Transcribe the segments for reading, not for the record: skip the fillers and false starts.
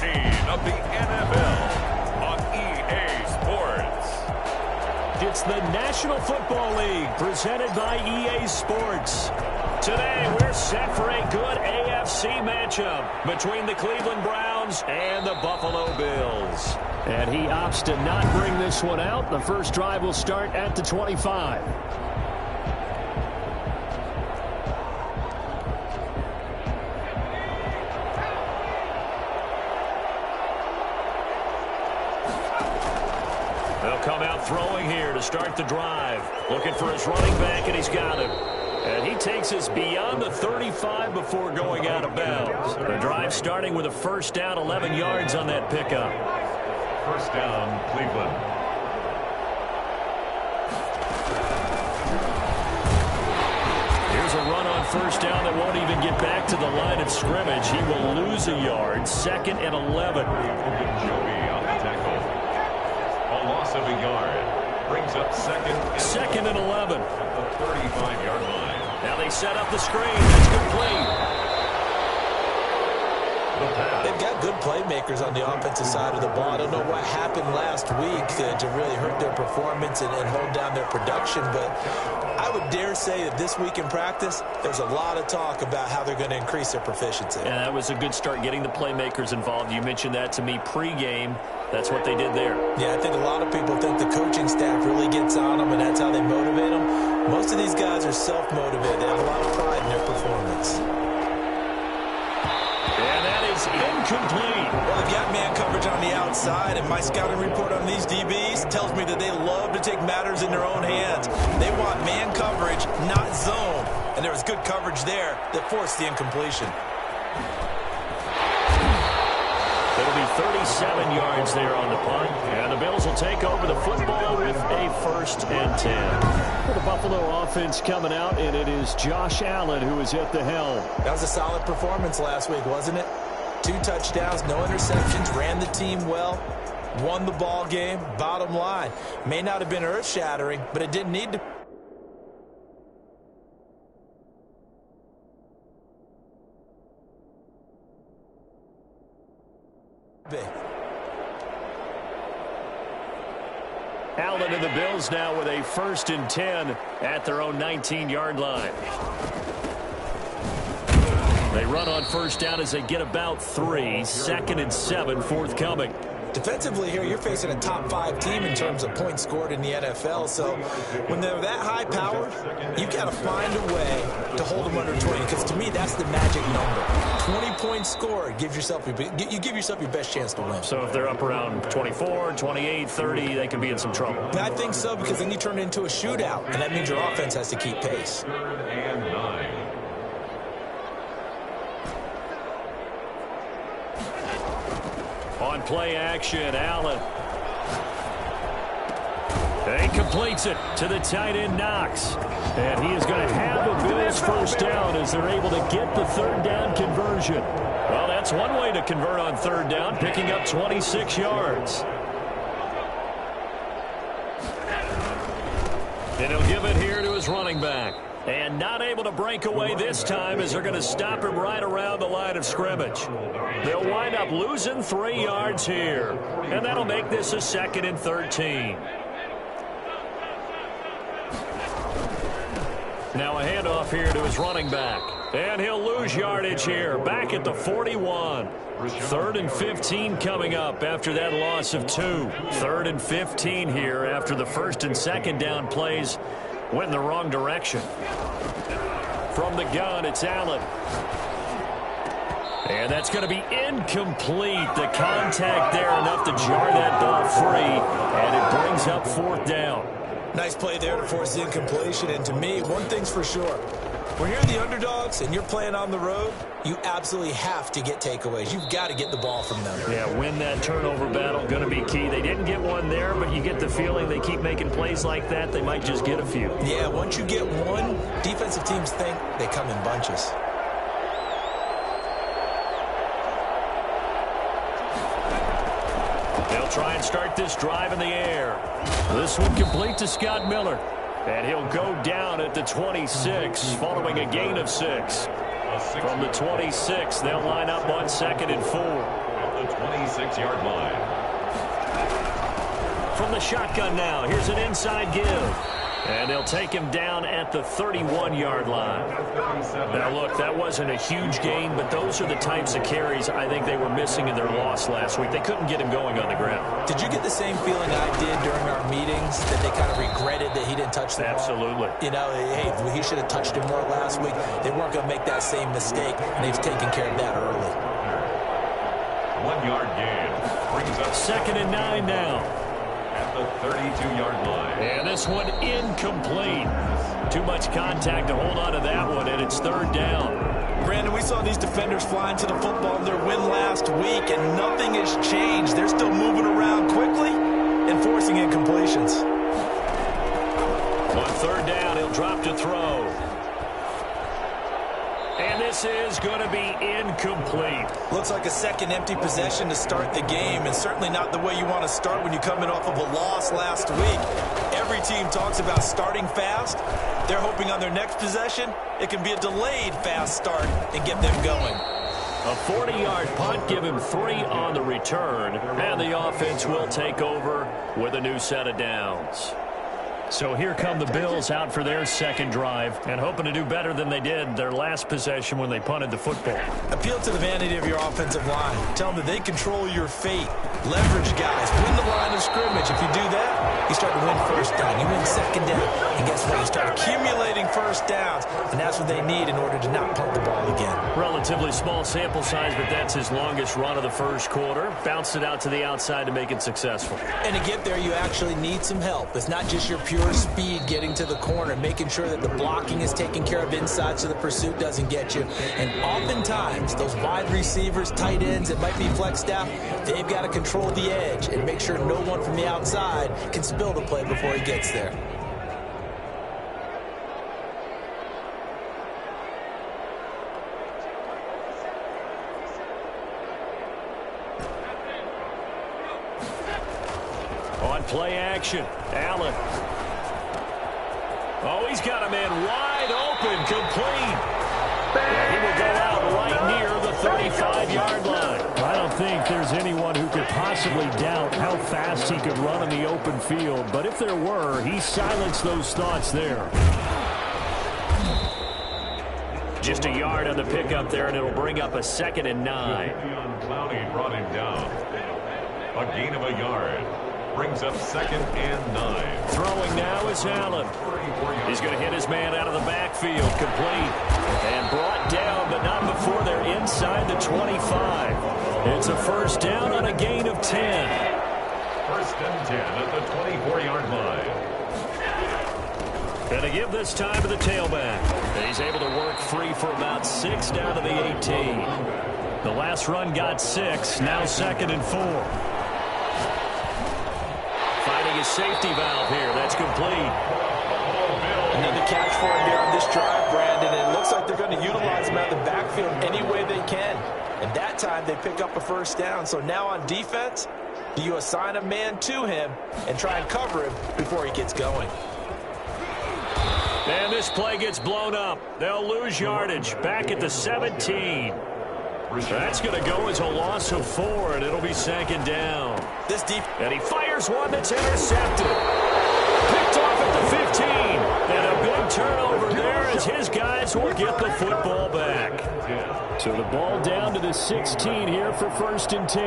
17 of the NFL on EA Sports. It's the National Football League presented by EA Sports. Today, we're set for a good AFC matchup between the Cleveland Browns and the Buffalo Bills. And he opts to not bring this one out. The first drive will start at the 25. They'll come out throwing here to start the drive. Looking for his running back, and he's got him. And he takes us beyond the 35 before going out of bounds. The drive starting with a first down, 11 yards on that pickup. First down, Cleveland. Here's a run on first down that won't even get back to the line of scrimmage. He will lose a yard. Second and 11. Joey on the tackle. A loss of a yard. Brings up second and 11. At the 35-yard line. Now they set up the screen. It's complete. They've got good playmakers on the offensive side of the ball. I don't know what happened last week to really hurt their performance and hold down their production, but I would dare say that this week in practice, there's a lot of talk about how they're going to increase their proficiency. And that was a good start getting the playmakers involved. You mentioned that to me pregame. That's what they did there. Yeah, I think a lot of people think the coaching staff really gets on them, and that's how they motivate them. Most of these guys are self-motivated. They have a lot of pride in their performance. And that is incomplete. Well, they've got man coverage on the outside, and my scouting report on these DBs tells me that they love to take matters in their own hands. They want man coverage, not zone. And there was good coverage there that forced the incompletion. It'll be 37 yards there on the punt. And the Bills will take over the football with a first and 10. For the Buffalo offense coming out, and it is Josh Allen who is at the helm. That was a solid performance last week, wasn't it? 2 touchdowns, no interceptions, ran the team well, won the ball game. Bottom line, may not have been earth-shattering, but it didn't need to be. Allen and the Bills now with a first and 10 at their own 19-yard line. They run on first down as they get about 3. Second and 7 forthcoming. Defensively here, you're facing a top 5 team in terms of points scored in the NFL. So when they're that high powered, you've got to find a way to hold them under 20. Because to me, that's the magic number. 20 points scored gives yourself you give yourself your best chance to win. So if they're up around 24, 28, 30, they could be in some trouble. I think so, because then you turn it into a shootout, and that means your offense has to keep pace. Third and 9. On play action, Allen. He completes it to the tight end, Knox. And he is going to have the Bills first down as they're able to get the third down conversion. Well, that's one way to convert on third down, picking up 26 yards. And he'll give it here to his running back. And not able to break away this time as they're going to stop him right around the line of scrimmage. They'll wind up losing 3 yards here. And that'll make this a second and 13. Now a handoff here to his running back. And he'll lose yardage here. Back at the 41. Third and 15 coming up after that loss of 2. Third and 15 here after the first and second down plays went in the wrong direction. From the gun, it's Allen. And that's going to be incomplete. The contact there enough to jar that ball free. And it brings up fourth down. Nice play there to force the incompletion. And to me, one thing's for sure. When you're the underdogs and you're playing on the road, you absolutely have to get takeaways. You've got to get the ball from them. Yeah, win that turnover battle, going to be key. They didn't get one there, but you get the feeling they keep making plays like that, they might just get a few. Yeah, once you get one, defensive teams think they come in bunches. They'll try and start this drive in the air. This one complete to Scott Miller. And he'll go down at the 26 following a gain of 6. From the 26, they'll line up on second and 4. the 26-yard line. From the shotgun now, here's an inside give. And they'll take him down at the 31-yard line. Now, look, that wasn't a huge gain, but those are the types of carries I think they were missing in their loss last week. They couldn't get him going on the ground. Did you get the same feeling I did during our meetings, that they kind of regretted that he didn't touch the ball? Absolutely. You know, hey, he should have touched him more last week. They weren't going to make that same mistake, and they've taken care of that early. 1-yard gain. Brings up 2nd and 9 now. At the 32-yard line. And this one incomplete. Too much contact to hold on to that one, and it's 3rd down. Brandon, we saw these defenders flying to the football in their win last week, and nothing has changed. They're still moving around quickly and forcing incompletions. On 3rd down, he'll drop to throw. And this is going to be incomplete. Looks like a second empty possession to start the game, and certainly not the way you want to start when you're coming off of a loss last week. Every team talks about starting fast. They're hoping on their next possession, it can be a delayed fast start and get them going. A 40-yard punt, give him 3 on the return, and the offense will take over with a new set of downs. So here come the Bills out for their second drive and hoping to do better than they did their last possession when they punted the football. Appeal to the vanity of your offensive line. Tell them that they control your fate. Leverage guys. Win the line of scrimmage. If you do that, you start to win first down. You win second down. And guess what? You start accumulating first downs. And that's what they need in order to not punt the ball again. Relatively small sample size, but that's his longest run of the first quarter. Bounced it out to the outside to make it successful. And to get there, you actually need some help. It's not just your pure speed getting to the corner, making sure that the blocking is taken care of inside so the pursuit doesn't get you. And oftentimes, those wide receivers, tight ends, it might be flexed out, they've got to control the edge and make sure no one from the outside can spill the play before he gets there. On play action, Allen. Oh, he's got a man wide open, complete. And he will go out right near the 35-yard line. I don't think there's anyone who could possibly doubt how fast he could run in the open field. But if there were, he silenced those thoughts there. Just a yard on the pickup there, and it'll bring up a 2nd and 9. Clowney brought him down. A gain of a yard. Brings up 2nd and 9. Throwing now is Allen. He's going to hit his man out of the backfield, complete. And brought down, but not before they're inside the 25. It's a first down on a gain of 10. 1st and 10 at the 24-yard line. Going to give this time to the tailback. And he's able to work free for about 6 down to the 18. The last run got 6, now 2nd and 4. Finding his safety valve here. That's complete. Another catch for him there on this drive, Brandon. And it looks like they're going to utilize him out of the backfield any way they can. And that time they pick up a first down. So now on defense, do you assign a man to him and try and cover him before he gets going? And this play gets blown up. They'll lose yardage back at the 17. That's going to go as a loss of 4, and it'll be 2nd down. And he fires one that's intercepted. Picked off at the 15. And a big turnover there as his guys will get the football back. So the ball down to the 16 here for 1st and 10.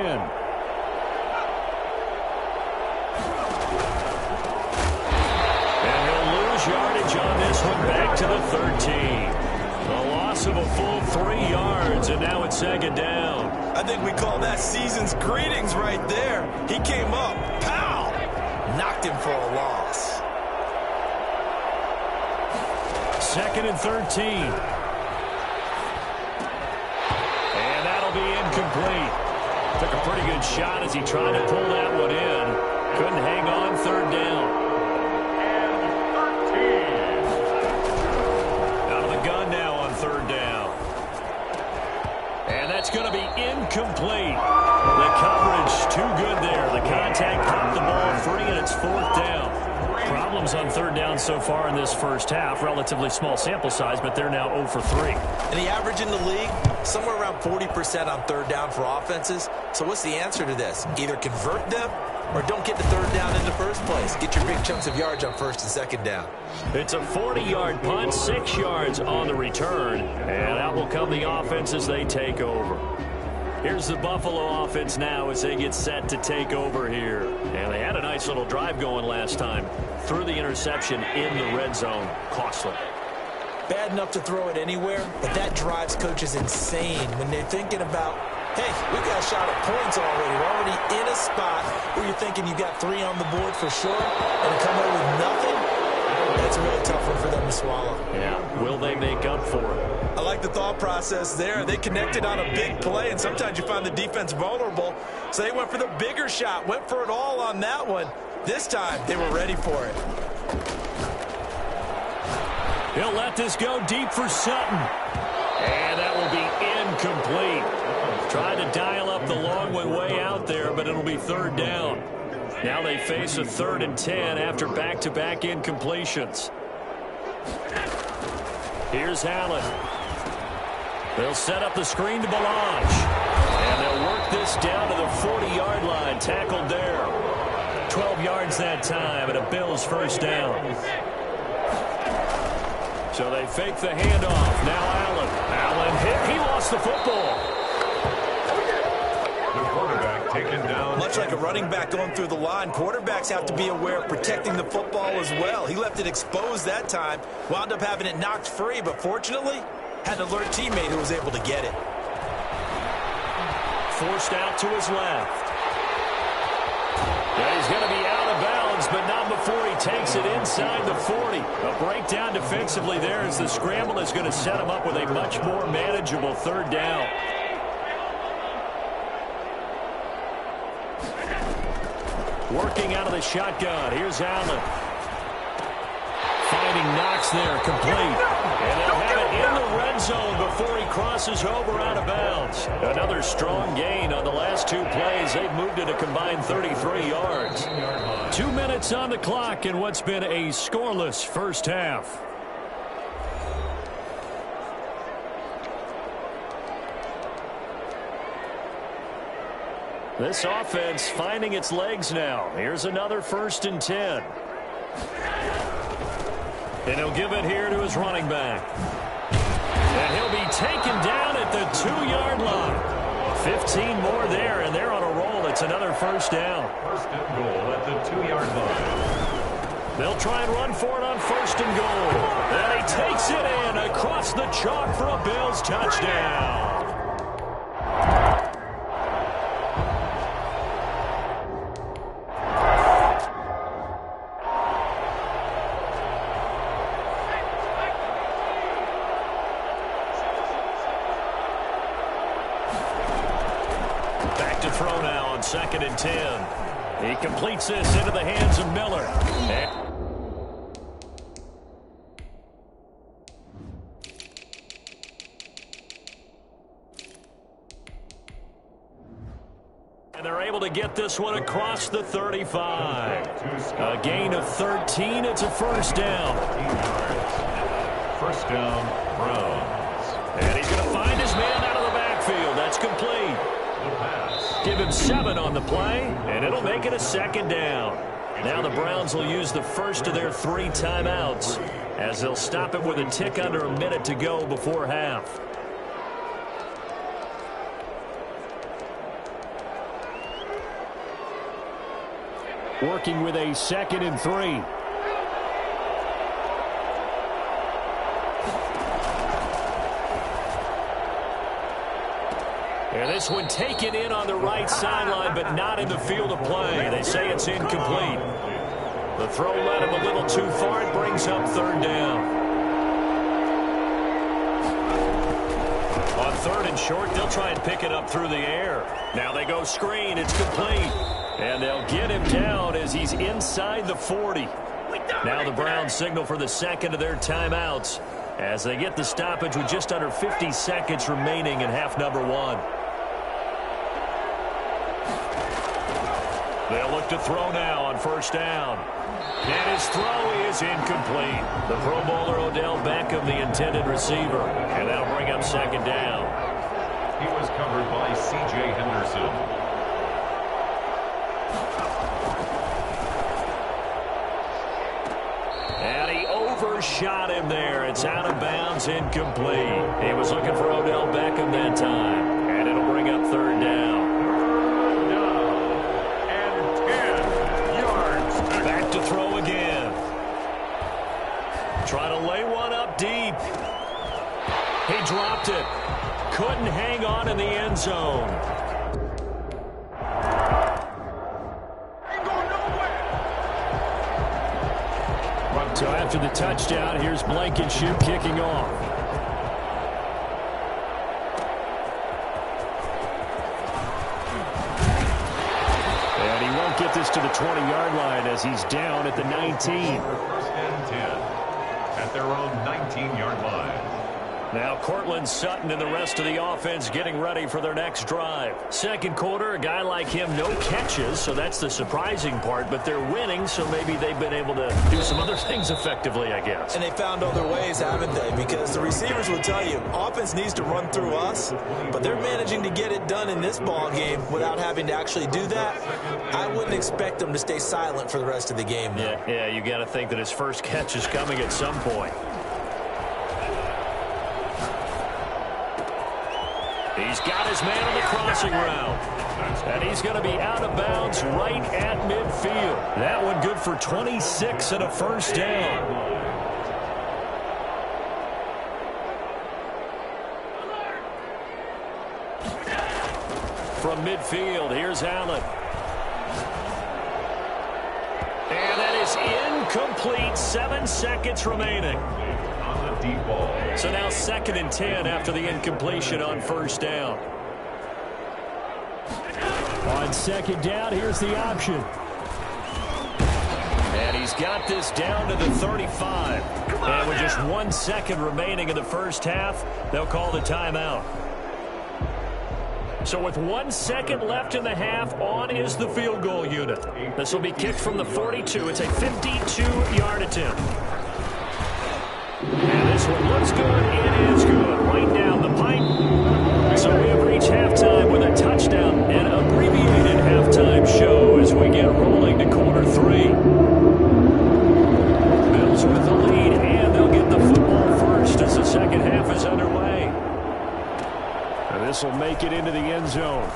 And he'll lose yardage on this one back to the 13. A loss of a full 3 yards, and now it's 2nd down. I think we call that season's greetings right there. He came up, pow, knocked him for a loss. 2nd and 13. And that'll be incomplete. Took a pretty good shot as he tried to pull that one in. Couldn't hang on 3rd down. Gun now on 3rd down. And that's going to be incomplete. The coverage too good there. The contact popped the ball free, and it's 4th down. Problems on third down so far in this first half. Relatively small sample size, but they're now 0 for 3. And the average in the league, somewhere around 40% on third down for offenses. So what's the answer to this? Either convert them or don't get the third down in the first place. Get your big chunks of yards on first and second down. It's a 40-yard punt, 6 yards on the return. And out will come the offense as they take over. Here's the Buffalo offense now as they get set to take over here. And they had a nice little drive going last time. Threw the interception in the red zone. Costly. Bad enough to throw it anywhere, but that drives coaches insane when they're thinking about, hey, we got a shot at points already. We're already in a spot where you're thinking you got 3 on the board for sure, and to come away with nothing, that's a really tough one for them to swallow. Yeah, will they make up for it? I like the thought process there. They connected on a big play, and sometimes you find the defense vulnerable, so they went for the bigger shot, went for it all on that one. This time, they were ready for it. He'll let this go deep for Sutton. And that will be incomplete. Tried to dial up the long way out there, but it'll be third down. Now they face a 3rd and 10 after back-to-back incompletions. Here's Allen. They'll set up the screen to Ballage. And they'll work this down to the 40-yard line. Tackled there. 12 yards that time, and a Bills first down. So they fake the handoff. Now Allen. Allen hit. He lost the football. The quarterback taken down. Much like a running back going through the line, quarterbacks have to be aware of protecting the football as well. He left it exposed that time, wound up having it knocked free, but fortunately, had an alert teammate who was able to get it. Forced out to his left. Yeah, he's going to be out of bounds, but not before he takes it inside the 40. A breakdown defensively there as the scramble is going to set him up with a much more manageable third down. Working out of the shotgun. Here's Allen. Finding Knox there, complete. And they'll have it in the red zone before he crosses over out of bounds. Another strong gain on the last 2 plays. They've moved it a combined 33 yards. 2 minutes on the clock in what's been a scoreless first half. This offense finding its legs now. Here's another 1st and 10. And he'll give it here to his running back. And he'll be taken down at the 2-yard line. 15 more there, and they're on a roll. It's another first down. 1st and goal at the 2-yard line. They'll try and run for it on 1st and goal. And he takes it in across the chalk for a Bills touchdown. Throw now on 2nd and 10. He completes this into the hands of Miller. And they're able to get this one across the 35. A gain of 13. It's a first down. 1st down, Browns. And he's going to find his man out of the backfield. That's complete. Give him 7 on the play, and it'll make it a 2nd down. Now the Browns will use the first of their 3 timeouts as they'll stop it with a tick under a minute to go before half. Working with a 2nd and 3. And this one taken in on the right sideline, but not in the field of play. They say it's incomplete. The throw led him a little too far. It brings up 3rd down. On 3rd and short, they'll try and pick it up through the air. Now they go screen. It's complete. And they'll get him down as he's inside the 40. Now the Browns signal for the 2nd of their timeouts as they get the stoppage with just under 50 seconds remaining in half number 1. They'll look to throw now on first down. And his throw is incomplete. The Pro Bowler Odell Beckham, the intended receiver. And that'll bring up second down. He was covered by C.J. Henderson. And he overshot him there. It's out of bounds, incomplete. He was looking for Odell Beckham that time. And it'll bring up third down. Back to throw again. Trying to lay one up deep. He dropped it. Couldn't hang on in the end zone. So after the touchdown, here's Blankenship kicking off. And he won't get this to the 20-yard line as he's down at the 19. First and 10 at their own 19-yard line. Now Cortland Sutton and the rest of the offense getting ready for their next drive. Second quarter, a guy like him, no catches, so that's the surprising part. But they're winning, so maybe they've been able to do some other things effectively, I guess. And they found other ways, haven't they? Because the receivers will tell you, offense needs to run through us, but they're managing to get it done in this ball game without having to actually do that. I wouldn't expect them to stay silent for the rest of the game, though. Yeah, you got to think that his first catch is coming at some point. He's got his man on the crossing route. And he's going to be out of bounds right at midfield. That one good for 26 and a first down. From midfield, here's Allen. And that is incomplete. 7 seconds remaining. Deep ball. So now 2nd and 10 after the incompletion on first down. On second down, here's the option. And he's got this down to the 35. And with just 1 second remaining in the first half, they'll call the timeout. So with 1 second left in the half, on is the field goal unit. This will be kicked from the 42. It's a 52-yard attempt. And this one looks good. It is good. Right down the pipe. So we have reached halftime with a touchdown and abbreviated halftime show as we get rolling to quarter 3. Bills with the lead, and they'll get the football first as the second half is underway. And this will make it into the end zone.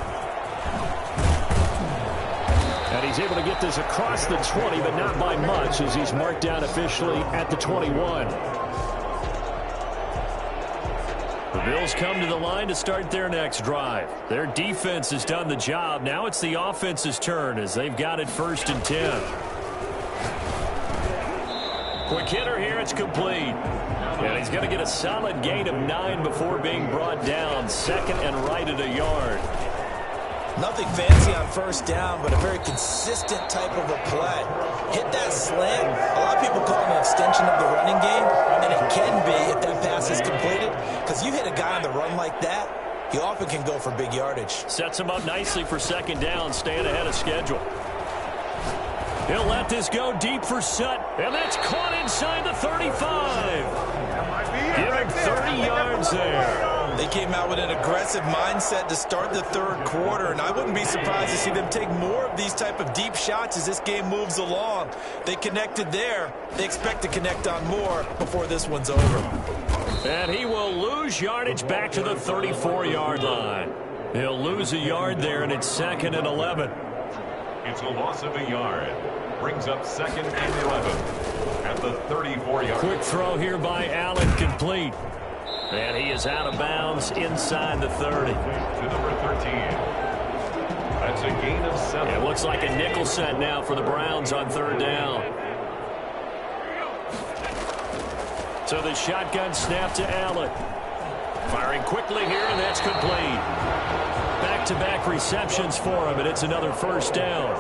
And he's able to get this across the 20, but not by much as he's marked down officially at the 21. The Bills come to the line to start their next drive. Their defense has done the job. Now it's the offense's turn as they've got it 1st and 10. Quick hitter here. It's complete. And he's going to get a solid gain of 9 before being brought down. 2nd and right at a yard. Nothing fancy on first down, but a very consistent type of a play. Hit that slant. A lot of people call it an extension of the running game, and it can be if that pass is completed. Because you hit a guy on the run like that, you often can go for big yardage. Sets him up nicely for second down, staying ahead of schedule. He'll let this go deep for Sutton, and that's caught inside the 35. Give him 30 yards there. They came out with an aggressive mindset to start the third quarter, and I wouldn't be surprised to see them take more of these type of deep shots as this game moves along. They connected there. They expect to connect on more before this one's over. And he will lose yardage back to the 34-yard line. He'll lose a yard there, and it's 2nd and 11. It's a loss of a yard. Brings up 2nd and 11 at the 34-yard. Quick throw here by Allen, complete. And he is out of bounds inside the 30. To number 13. That's a gain of 7. It looks like a nickel set now for the Browns on third down. So the shotgun snap to Allen. Firing quickly here, and that's complete. Back-to-back receptions for him, and it's another first down.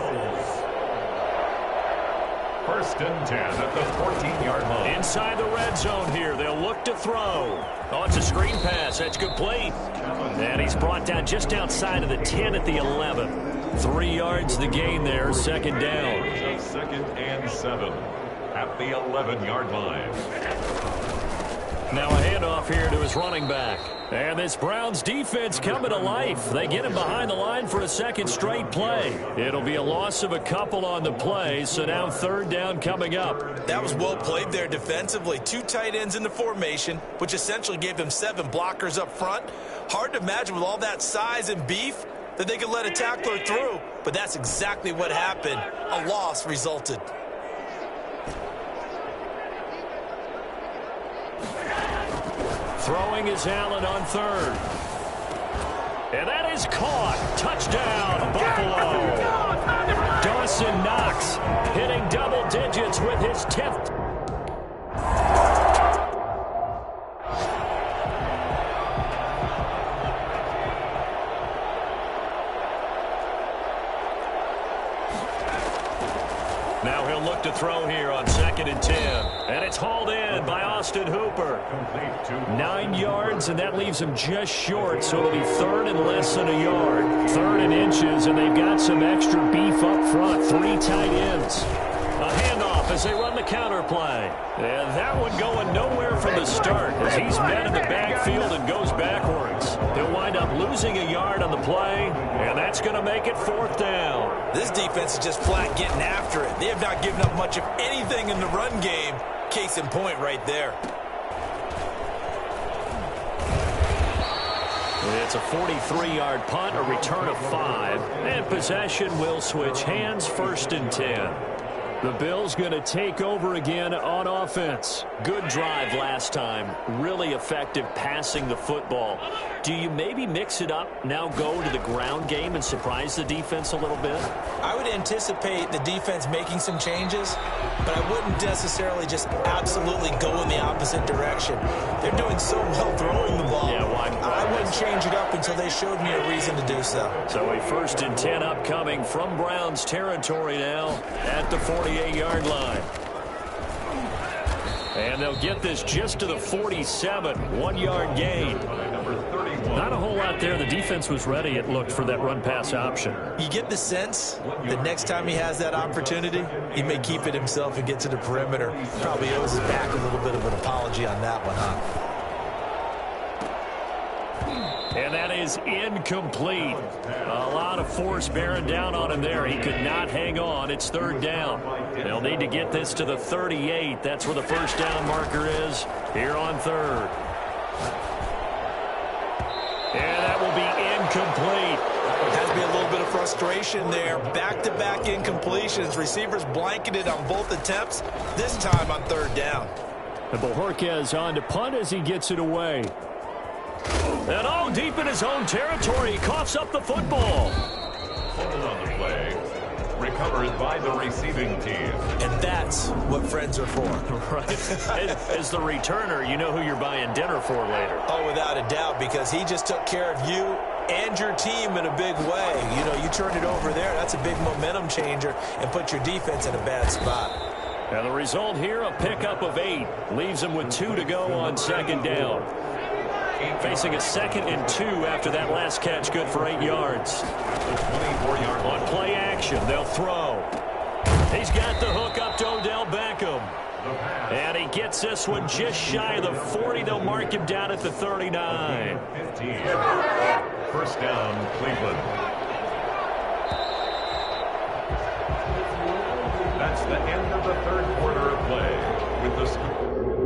1st and 10 at the 14-yard line. Inside the red zone here. They'll look to throw. Oh, it's a screen pass. That's complete. And he's brought down just outside of the 10 at the 11. 3 yards the gain there, second down. Second and 7 at the 11-yard line. Now a handoff here to his running back. And this Browns defense coming to life. They get him behind the line for a second straight play. It'll be a loss of a couple on the play, so now third down coming up. That was well played there defensively. 2 tight ends in the formation, which essentially gave them 7 blockers up front. Hard to imagine with all that size and beef that they could let a tackler through, but that's exactly what happened. A loss resulted. Throwing is Allen on third. And that is caught. Touchdown, Buffalo. Dawson Knox hitting double digits with his 10th. Now he'll look to throw here on 2nd and 10. And it's hauled in by Austin Hooper. 9 yards, and that leaves him just short, so it'll be third and less than a yard. 3rd and inches, and they've got some extra beef up front. 3 tight ends. A handoff as they run the counter play. And that one going nowhere from the start as he's met in the backfield and goes backwards. He'll wind up losing a yard on the play, and that's going to make it 4th down. This defense is just flat getting after it. They have not given up much of anything in the run game. Case in point right there. It's a 43-yard punt, a return of 5, and possession will switch hands, 1st and 10. The Bills going to take over again on offense. Good drive last time. Really effective passing the football. Do you maybe mix it up, now go to the ground game and surprise the defense a little bit? I would anticipate the defense making some changes, but I wouldn't necessarily just absolutely go in the opposite direction. They're doing so well throwing the ball. Yeah, why? I wouldn't change it up until they showed me a reason to do so. So a 1st and 10 upcoming from Browns territory now at the 48-yard line. And they'll get this just to the 47, 1-yard gain. Not a whole lot there. The defense was ready, it looked, for that run-pass option. You get the sense that next time he has that opportunity, he may keep it himself and get to the perimeter. Probably owes his back a little bit of an apology on that one, huh? And that is incomplete. A lot of force bearing down on him there. He could not hang on. It's 3rd down. They'll need to get this to the 38. That's where the 1st down marker is here on 3rd. And that will be incomplete. Has to be a little bit of frustration there. Back-to-back incompletions. Receivers blanketed on both attempts, this time on 3rd down. And Bojorquez on to punt as he gets it away. And all deep in his own territory, he coughs up the football. Fumble on the play. Recovered by the receiving team. And that's what friends are for. Right. As the returner, you know who you're buying dinner for later. Oh, without a doubt, because he just took care of you and your team in a big way. You know, you turned it over there. That's a big momentum changer and put your defense in a bad spot. And the result here, a pickup of 8. Leaves him with 2 to go on 2nd down. Facing a 2nd and 2 after that last catch, good for 8 yards. 24-yard on play action, they'll throw. He's got the hook up to Odell Beckham. And he gets this one just shy of the 40. They'll mark him down at the 39. 15. 1st down, Cleveland. That's the end of the 3rd quarter of play with the score.